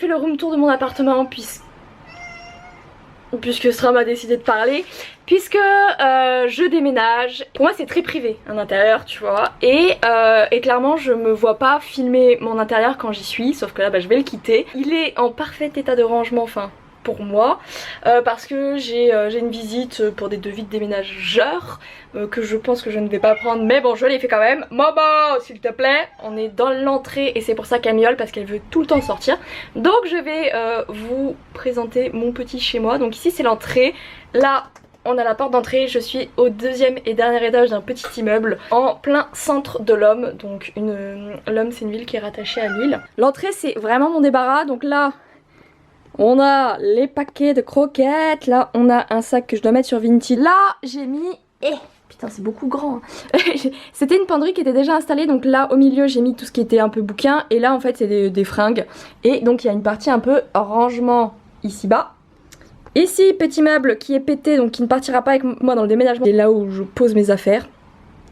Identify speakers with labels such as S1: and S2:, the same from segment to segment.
S1: le room tour de mon appartement puisque Stra m'a décidé de parler, puisque je déménage. Pour moi c'est très privé un intérieur, tu vois, et clairement je me vois pas filmer mon intérieur quand j'y suis, sauf que là bah, je vais le quitter. Il est en parfait état de rangement, enfin pour moi, parce que j'ai une visite pour des devis de déménageurs que je pense que je ne vais pas prendre, mais bon je l'ai fait quand même. Momo s'il te plaît, on est dans l'entrée et c'est pour ça qu'elle miaule, parce qu'elle veut tout le temps sortir. Donc je vais vous présenter mon petit chez moi. Donc ici c'est l'entrée, là on a la porte d'entrée, je suis au deuxième et dernier étage d'un petit immeuble en plein centre de l'Homme. Donc l'Homme c'est une ville qui est rattachée à Lille. L'entrée c'est vraiment mon débarras, donc là on a les paquets de croquettes, là on a un sac que je dois mettre sur Vinti. Là j'ai mis... putain c'est beaucoup grand. C'était une penderie qui était déjà installée, donc là au milieu j'ai mis tout ce qui était un peu bouquin, et là en fait c'est des fringues. Et donc il y a une partie un peu rangement ici bas. Ici petit meuble qui est pété, donc qui ne partira pas avec moi dans le déménagement. C'est là où je pose mes affaires.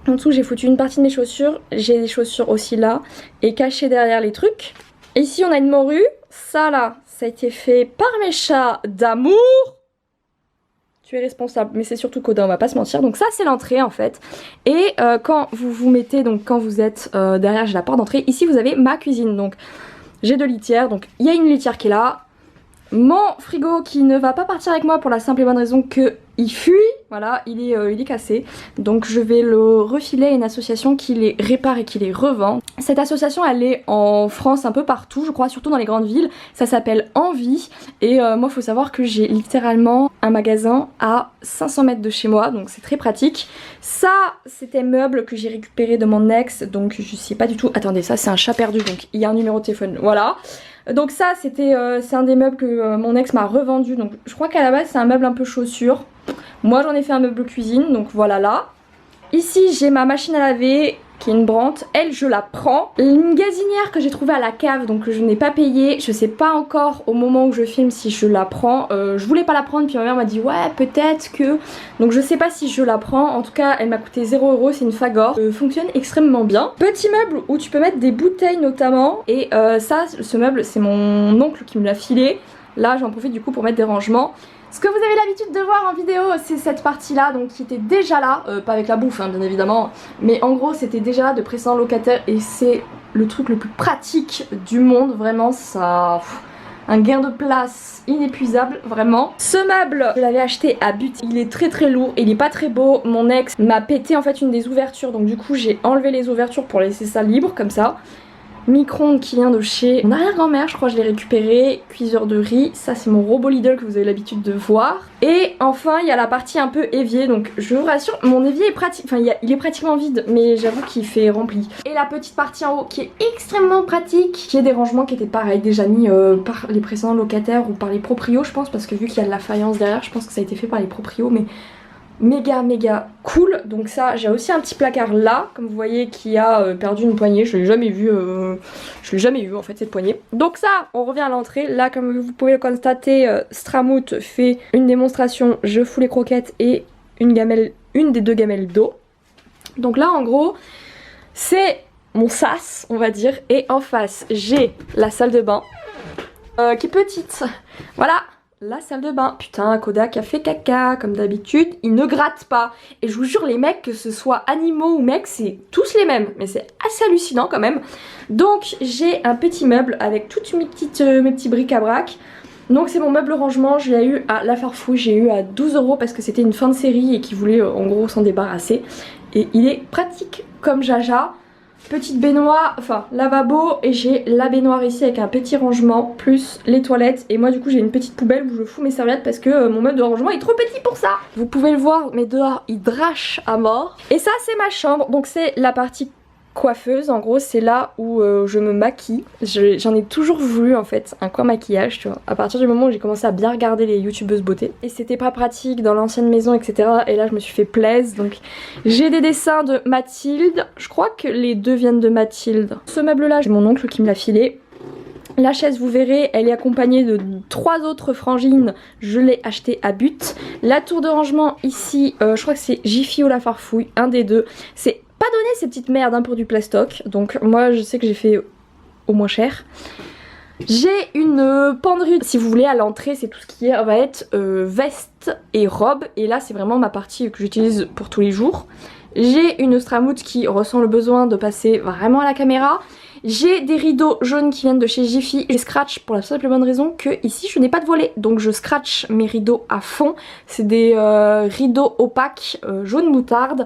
S1: En dessous j'ai foutu une partie de mes chaussures, j'ai des chaussures aussi là, et cachées derrière les trucs. Ici on a une morue, ça là, ça a été fait par mes chats d'amour. Tu es responsable, mais c'est surtout Codin, on va pas se mentir. Donc ça c'est l'entrée en fait. Et quand vous vous mettez, donc quand vous êtes derrière, j'ai la porte d'entrée, ici vous avez ma cuisine. Donc j'ai 2 litières, donc il y a une litière qui est là. Mon frigo qui ne va pas partir avec moi pour la simple et bonne raison que il fuit, voilà, il est cassé. Donc je vais le refiler à une association qui les répare et qui les revend. Cette association elle est en France un peu partout, je crois, surtout dans les grandes villes. Ça s'appelle Envie. Et moi faut savoir que j'ai littéralement un magasin à 500 mètres de chez moi, donc c'est très pratique. Ça c'était un meuble que j'ai récupéré de mon ex, donc je sais pas du tout. Attendez, ça c'est un chat perdu, donc il y a un numéro de téléphone, voilà. Donc ça c'était c'est un des meubles que mon ex m'a revendu. Donc je crois qu'à la base c'est un meuble un peu chaussure. Moi j'en ai fait un meuble cuisine, donc voilà là. Ici j'ai ma machine à laver qui est une Brandt, elle je la prends. Une gazinière que j'ai trouvée à la cave, donc que je n'ai pas payée. Je sais pas encore au moment où je filme si je la prends. Je voulais pas la prendre, puis ma mère m'a dit ouais peut-être que... Donc je sais pas si je la prends, en tout cas elle m'a coûté 0 €, c'est une Fagor. Fonctionne extrêmement bien. Petit meuble où tu peux mettre des bouteilles notamment. Et ça, ce meuble c'est mon oncle qui me l'a filé. Là j'en profite du coup pour mettre des rangements. Ce que vous avez l'habitude de voir en vidéo, c'est cette partie là, donc qui était déjà là, pas avec la bouffe hein, bien évidemment, mais en gros c'était déjà là de précédents locataires et c'est le truc le plus pratique du monde, vraiment ça... un gain de place inépuisable, vraiment. Ce meuble, je l'avais acheté à But, il est très très lourd, il est pas très beau, mon ex m'a pété en fait une des ouvertures, donc du coup j'ai enlevé les ouvertures pour laisser ça libre comme ça. Micro-ondes qui vient de chez mon arrière-grand-mère, je crois que je l'ai récupéré. Cuiseur de riz, ça c'est mon robot Lidl que vous avez l'habitude de voir. Et enfin il y a la partie un peu évier, donc je vous rassure, mon évier est pratique, enfin il est pratiquement vide, mais j'avoue qu'il fait rempli. Et la petite partie en haut qui est extrêmement pratique, qui est des rangements qui étaient pareil, déjà mis par les précédents locataires ou par les proprios je pense, parce que vu qu'il y a de la faïence derrière, je pense que ça a été fait par les proprios, mais... méga cool. Donc ça, j'ai aussi un petit placard là, comme vous voyez, qui a perdu une poignée. Je l'ai jamais vu en fait cette poignée. Donc ça, on revient à l'entrée. Là, comme vous pouvez le constater, Stramout fait une démonstration. Je fous les croquettes et une des 2 gamelles d'eau. Donc là, en gros, c'est mon sas, on va dire. Et en face, j'ai la salle de bain qui est petite. Voilà. La salle de bain. Putain, Kodak a fait caca, comme d'habitude. Il ne gratte pas. Et je vous jure, les mecs, que ce soit animaux ou mecs, c'est tous les mêmes. Mais c'est assez hallucinant quand même. Donc, j'ai un petit meuble avec toutes mes petits bric-à-brac. Donc, c'est mon meuble rangement. Je l'ai eu à La Farfouille. J'ai eu à 12 € parce que c'était une fin de série et qu'ils voulaient en gros s'en débarrasser. Et il est pratique comme jaja. Petite baignoire, enfin lavabo, et j'ai la baignoire ici avec un petit rangement plus les toilettes. Et moi du coup j'ai une petite poubelle où je fous mes serviettes parce que mon meuble de rangement est trop petit pour ça. Vous pouvez le voir, mais dehors il drache à mort. Et ça c'est ma chambre, donc c'est la partie coiffeuse, en gros c'est là où je me maquille. J'en ai toujours voulu en fait un coin maquillage, tu vois, à partir du moment où j'ai commencé à bien regarder les youtubeuses beauté. Et c'était pas pratique dans l'ancienne maison etc, et là je me suis fait plaisir. Donc j'ai des dessins de Mathilde, je crois que les 2 viennent de Mathilde. Ce meuble là, j'ai mon oncle qui me l'a filé. La chaise, vous verrez, elle est accompagnée de 3 autres frangines. Je l'ai acheté à But. La tour de rangement ici, je crois que c'est Jiffy ou La Farfouille, un des deux. C'est pas donné ces petites merdes hein, pour du plastoc. Donc moi je sais que j'ai fait au moins cher. J'ai une penderie, si vous voulez, à l'entrée, c'est tout ce qui va être veste et robe. Et là, c'est vraiment ma partie que j'utilise pour tous les jours. J'ai une Stramout qui ressent le besoin de passer vraiment à la caméra. J'ai des rideaux jaunes qui viennent de chez Jiffy. Je scratch pour la simple et bonne raison que ici je n'ai pas de volet. Donc je scratch mes rideaux à fond. C'est des rideaux opaques jaune moutarde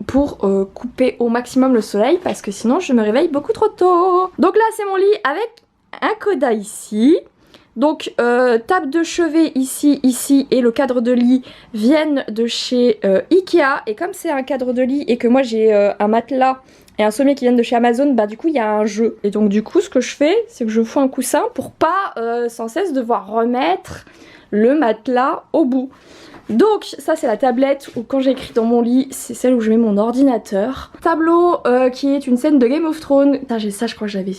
S1: pour couper au maximum le soleil parce que sinon je me réveille beaucoup trop tôt. Donc là c'est mon lit avec un coda ici. Donc table de chevet ici, ici et le cadre de lit viennent de chez Ikea. Et comme c'est un cadre de lit et que moi j'ai un matelas et un sommier qui viennent de chez Amazon, bah du coup il y a un jeu. Et donc du coup ce que je fais, c'est que je fous un coussin pour pas sans cesse devoir remettre le matelas au bout. Donc ça c'est la tablette où quand j'écris dans mon lit, c'est celle où je mets mon ordinateur. Tableau qui est une scène de Game of Thrones. Putain, j'ai ça, je crois que j'avais...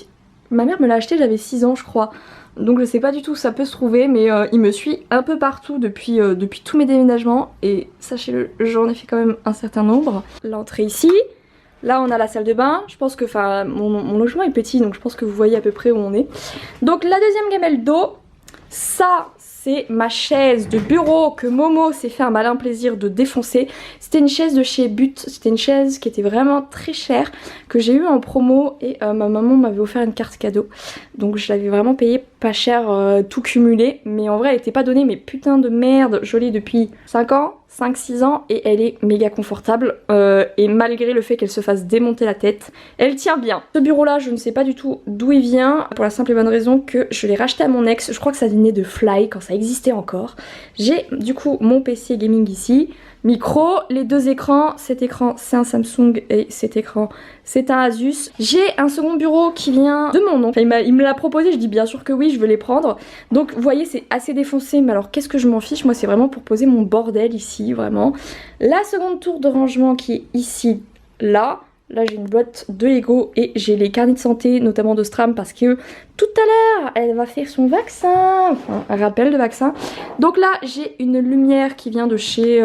S1: Ma mère me l'a acheté, j'avais 6 ans je crois. Donc je sais pas du tout où ça peut se trouver, mais il me suit un peu partout depuis tous mes déménagements. Et sachez-le, j'en ai fait quand même un certain nombre. L'entrée ici. Là on a la salle de bain, je pense que mon logement est petit donc je pense que vous voyez à peu près où on est. Donc la deuxième gamelle d'eau, ça c'est ma chaise de bureau que Momo s'est fait un malin plaisir de défoncer. C'était une chaise de chez But, c'était une chaise qui était vraiment très chère, que j'ai eu en promo et ma maman m'avait offert une carte cadeau. Donc je l'avais vraiment payé pas cher tout cumulé, mais en vrai elle était pas donnée, mais putain de merde, je l'ai depuis 5 ans. 5-6 ans et elle est méga confortable et malgré le fait qu'elle se fasse démonter la tête, elle tient bien. Ce bureau là je ne sais pas du tout d'où il vient pour la simple et bonne raison que je l'ai racheté à mon ex, je crois que ça venait de Fly quand ça existait encore. J'ai du coup mon PC gaming ici, micro, les deux écrans, cet écran c'est un Samsung et cet écran c'est un Asus. J'ai un second bureau qui vient de mon oncle, il me l'a proposé, je dis bien sûr que oui, je veux les prendre. Donc vous voyez c'est assez défoncé, mais alors qu'est-ce que je m'en fiche, moi c'est vraiment pour poser mon bordel ici, vraiment. La seconde tour de rangement qui est ici, là j'ai une boîte de Lego et j'ai les carnets de santé, notamment de Stram, parce que tout à l'heure elle va faire son vaccin, enfin un rappel de vaccin. Donc là j'ai une lumière qui vient de chez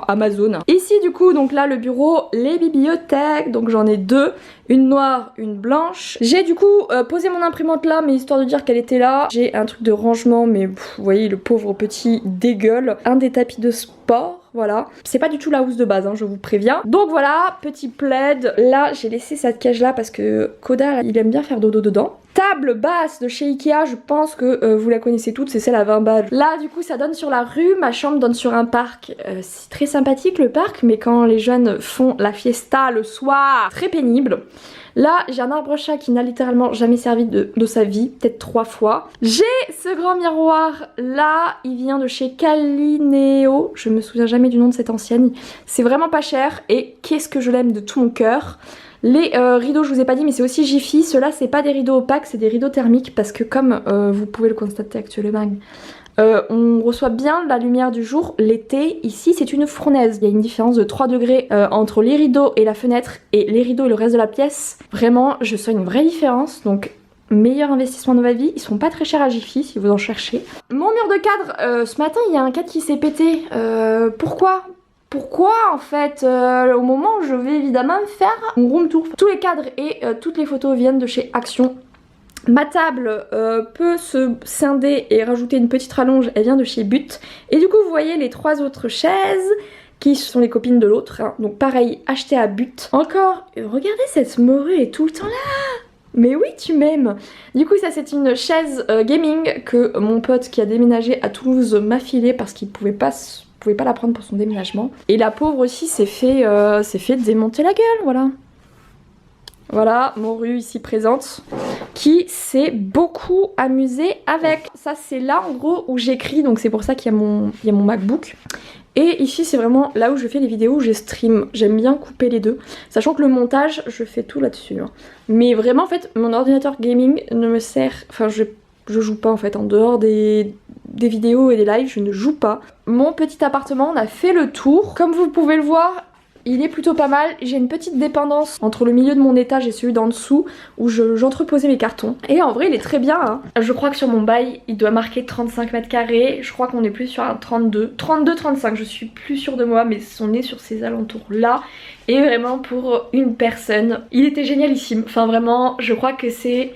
S1: Amazon. Ici du coup donc là le bureau, les bibliothèques, donc j'en ai deux, une noire, une blanche. J'ai du coup posé mon imprimante là, mais histoire de dire qu'elle était là. J'ai un truc de rangement, mais vous voyez le pauvre petit dégueule. Un des tapis de sport. Voilà, c'est pas du tout la housse de base, hein, je vous préviens. Donc voilà, petit plaid. Là, j'ai laissé cette cage là parce que Koda, il aime bien faire dodo dedans. Table basse de chez Ikea, je pense que vous la connaissez toutes, c'est celle à 20 balles. Là, du coup, ça donne sur la rue. Ma chambre donne sur un parc. C'est très sympathique le parc, mais quand les jeunes font la fiesta le soir, très pénible. Là, j'ai un arbre-chat qui n'a littéralement jamais servi de sa vie, peut-être 3 fois. J'ai ce grand miroir là, il vient de chez Calineo. Je me souviens jamais du nom de cette ancienne. C'est vraiment pas cher et qu'est-ce que je l'aime de tout mon cœur. Les rideaux, je vous ai pas dit, mais c'est aussi Jiffy. Ceux-là, c'est pas des rideaux opaques, c'est des rideaux thermiques parce que comme vous pouvez le constater actuellement, on reçoit bien la lumière du jour. L'été, ici, c'est une fournaise. Il y a une différence de 3 degrés entre les rideaux et la fenêtre et les rideaux et le reste de la pièce. Vraiment, je sens une vraie différence. Donc, meilleur investissement de ma vie. Ils sont pas très chers à Jiffy si vous en cherchez. Mon mur de cadre, ce matin, il y a un cadre qui s'est pété. Pourquoi en fait au moment où je vais évidemment faire mon room tour. Tous les cadres et toutes les photos viennent de chez Action. Ma table peut se scinder et rajouter une petite rallonge, elle vient de chez But. Et du coup vous voyez les 3 autres chaises qui sont les copines de l'autre, hein. Donc pareil, acheté à But. Encore, regardez cette morue est tout le temps là. Mais oui tu m'aimes. Du coup ça c'est une chaise gaming que mon pote qui a déménagé à Toulouse m'a filé parce qu'il pouvait pas la prendre pour son déménagement. Et la pauvre aussi s'est fait démonter la gueule, voilà. Voilà, Moru ici présente, qui s'est beaucoup amusée avec. Ça c'est là en gros où j'écris, donc c'est pour ça qu'il y a mon MacBook. Et ici c'est vraiment là où je fais les vidéos où je stream. J'aime bien couper les deux, sachant que le montage je fais tout là-dessus, hein. Mais vraiment en fait mon ordinateur gaming ne me sert, enfin je joue pas en fait en dehors des vidéos et des lives, je ne joue pas. Mon petit appartement, on a fait le tour. Comme vous pouvez le voir, il est plutôt pas mal. J'ai une petite dépendance entre le milieu de mon étage et celui d'en dessous où j'entreposais mes cartons. Et en vrai il est très bien, hein. Je crois que sur mon bail il doit marquer 35 mètres carrés. Je crois qu'on est plus sur un 32-35, je suis plus sûre de moi, mais on est sur ces alentours là. Et vraiment pour une personne, il était génialissime. Enfin vraiment, je crois que c'est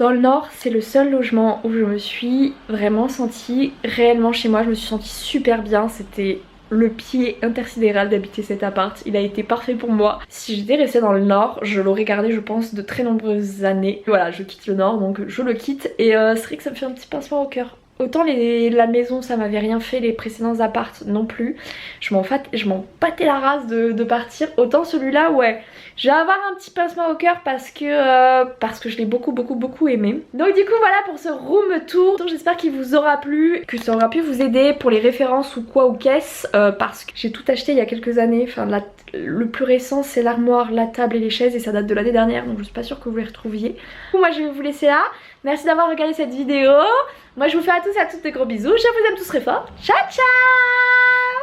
S1: Dans le nord, c'est le seul logement où je me suis vraiment sentie réellement chez moi. Je me suis sentie super bien, c'était le pied intersidéral d'habiter cet appart. Il a été parfait pour moi. Si j'étais restée dans le nord, je l'aurais gardé je pense de très nombreuses années. Voilà, je quitte le nord donc je le quitte et c'est vrai que ça me fait un petit pincement au cœur. Autant la maison ça m'avait rien fait, les précédents apparts non plus. Je m'en battais la race de partir. Autant celui-là ouais, je vais avoir un petit pincement au cœur parce que je l'ai beaucoup aimé. Donc du coup voilà pour ce room tour. J'espère qu'il vous aura plu, que ça aura pu vous aider pour les références ou quoi ou qu'est-ce, parce que j'ai tout acheté il y a quelques années. Enfin le plus récent c'est l'armoire, la table et les chaises et ça date de l'année dernière donc je suis pas sûre que vous les retrouviez. Moi je vais vous laisser là. Merci d'avoir regardé cette vidéo. Moi je vous fais à tous et à toutes des gros bisous. Je vous aime tous très fort. Ciao ciao.